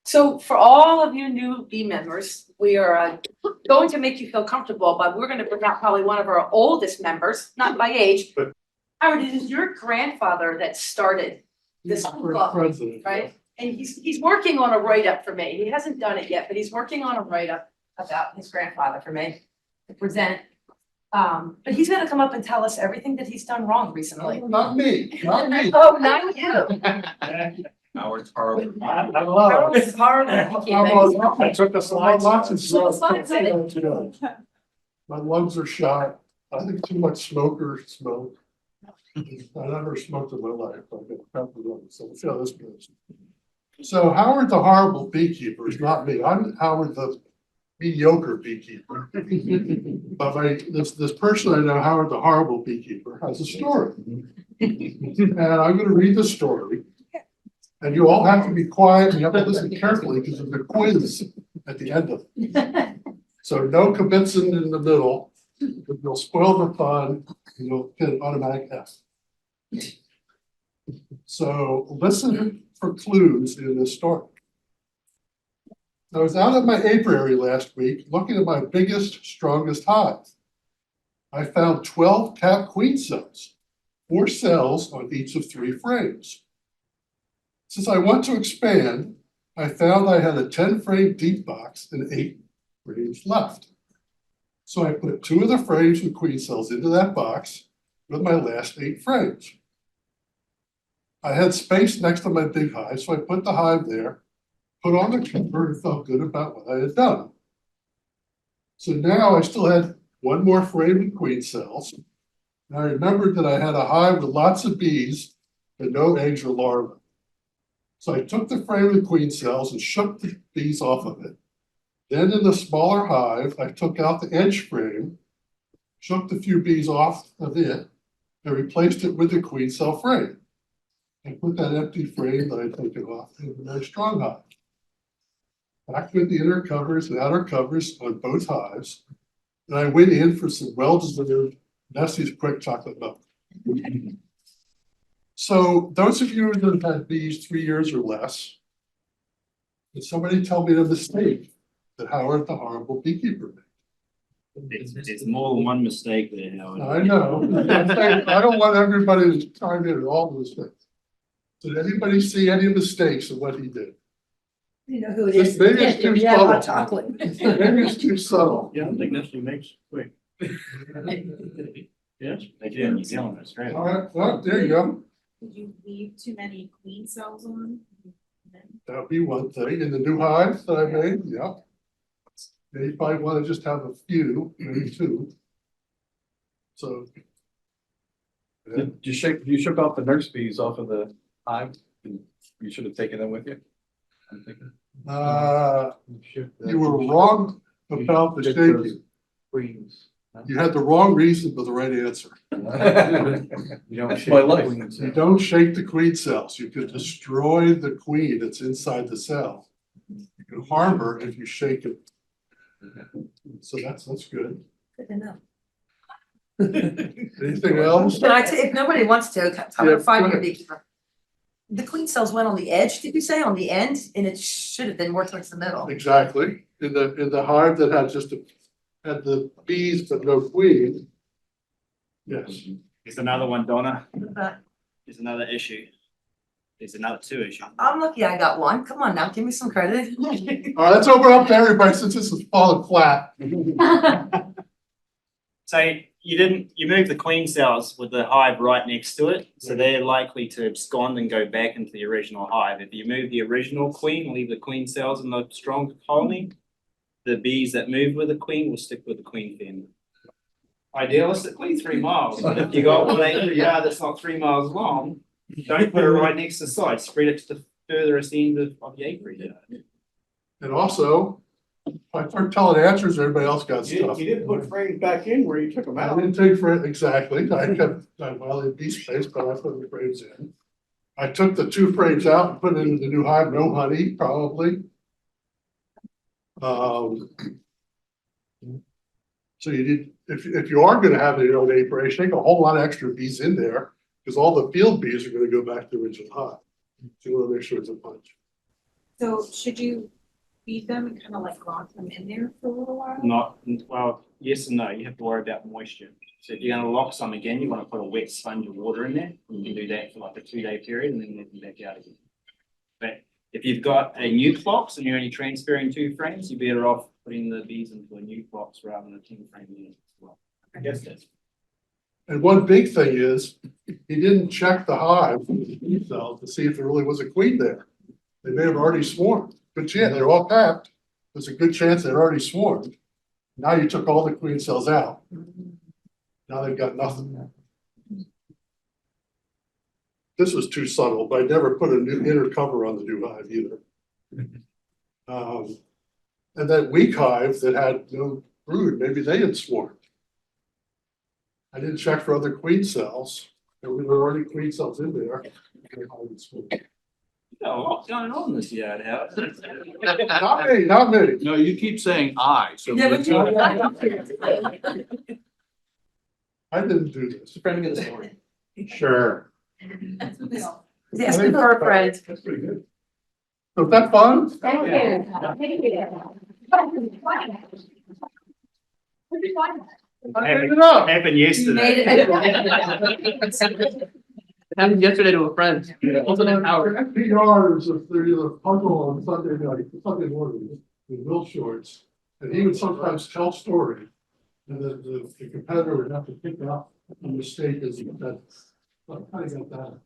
So for all of you new bee members, we are going to make you feel comfortable, but we're gonna bring out probably one of our oldest members, not by age. But- Howard, it is your grandfather that started this club, President, right? And he's working on a write-up for me. He hasn't done it yet, but he's working on a write-up about his grandfather for me to present. But he's gonna come up and tell us everything that he's done wrong recently. Not me, not me. Oh, not you. Howard's horrible. I love Howard it. is horrible at beekeeping. I took the slides. Lots of So the stuff. slides in My lungs are shot. I think too much smoker smoke. I never smoked in my life. I've got pepper lungs, so we'll see how this goes. So Howard the horrible beekeeper is not me. I'm Howard the mediocre beekeeper. But this person I know, Howard the horrible beekeeper, has a story. And I'm gonna read the story. And you all have to be quiet and you have to listen carefully because there's a quiz at the end of it. So no kibitzing in the middle, you'll spoil the fun, and you'll get an automatic F. So listen for clues in this story. I was out at my apiary last week looking at my biggest, strongest hive. I found 12 cap queen cells, 4 cells on each of 3 frames. Since I want to expand, I found I had a 10-frame deep box and 8 frames left. So I put 2 of the frames with queen cells into that box with my last 8 frames. I had space next to my big hive, so I put the hive there, put on the cover, and felt good about what I had done. So now I still had 1 more frame with queen cells. And I remembered that I had a hive with lots of bees and no eggs or larvae. So I took the frame with queen cells and shook the bees off of it. Then in the smaller hive, I took out the edge frame, shook the few bees off of it, and replaced it with the queen cell frame. I put that empty frame that I took it off in a very strong hive. Back with the inner covers and outer covers on both hives. And I went in for some well-deserved Nestle's quick chocolate milk. So those of you that have had bees 3 years or less, can somebody tell me the mistake that Howard the horrible beekeeper made? It's more than one mistake there, Howard. I know. I don't want everybody to chime in at all the mistakes. Did anybody see any mistakes in what he did? You know who it Just is. maybe it's too Yeah, hot subtle. chocolate. Maybe it's too subtle. Yeah, I don't think Nestle makes quick. Yes, they do in New Zealand, Australia. All right, well, there you go. Did you leave too many queen cells on? That'll be one thing. In the new hives that I made, yeah. Yeah, you probably want to just have a few, maybe 2. So. Yeah. Did you ship out the nurse bees off of the hive? You should have taken them with you. I'm thinking. You were wrong about the shaking. Queens. You had the wrong reason for the right answer. You don't shake my life. You don't shake the queen cells. You can destroy the queen that's inside the cell. You can harm her if you shake it. So that's good. Good to know. Anything else? Can if nobody wants to, I'm Yeah, gonna find go your ahead. beekeeper. The queen cells went on the edge, did you say, on the end, and it should have been more towards the middle? Exactly. In the hive that had had the bees but no queen. Yes. Here's another one, Donna. But Here's another issue. There's another 2 issues. I'm lucky I got one, come on now, give me some credit. All right, let's open up to everybody since this is falling flat. So you moved the queen cells with the hive right next to it, so they're likely to abscond and go back into the original hive. If you move the original queen, leave the queen cells in the strong colony, the bees that move with the queen will stick with the queen family. Idealistically, 3 miles, but if you got one acre yard that's not 3 miles long, don't put it right next to the side, spread it to the furthest end of the acreage. And also, if I start telling answers, everybody else got You stuff. didn't put frames back in where you took them I out. didn't take for it exactly. I kept, well, in bee space, but I put the frames in. I took the 2 frames out and put it into the new hive, no honey, probably. So you did, if you are gonna have your own apiary, take a whole lot of extra bees in there, because all the field bees are gonna go back to the original hive. So you wanna make sure it's a bunch. So should you feed them and kind of like lock them in there for a little while? Not, well, yes and no, you have to worry about moisture. So if you're gonna lock some again, you wanna put a wet sponge of water in there, you can do that for like a 2 day period and then let them back out again. But if you've got a new box and you're only transferring 2 frames, you're better off putting the bees into a new box rather than a 10 frame unit as well. I guess that's. And one big thing is, he didn't check the hive with the queen cells to see if there really was a queen there. They may have already swarmed. Good chance, they're all packed. There's a good chance they'd already swarmed. Now you took all the queen cells out. Now they've got nothing. This was too subtle, but I never put a new inner cover on the new hive either. And that weak hive that had no brood, maybe they had swarmed. I didn't check for other queen cells. There were already queen cells in there. Got a lot going on this yard, Howard. Not me, not me. No, you keep saying I, so. Yeah, but I didn't do this. Friend of the story. Sure. That's what they all. He's asking for a friend. That's pretty good. So is that fun? Thank you. Thank Happened up. happened You yesterday. made it. Happened yesterday to a friend. Also named Howard. PRs if they're either puzzle on Sunday night, Sunday morning, with Will Shorts, and he would sometimes tell story. And the competitor would have to pick up a mistake as he said, I kind of got that.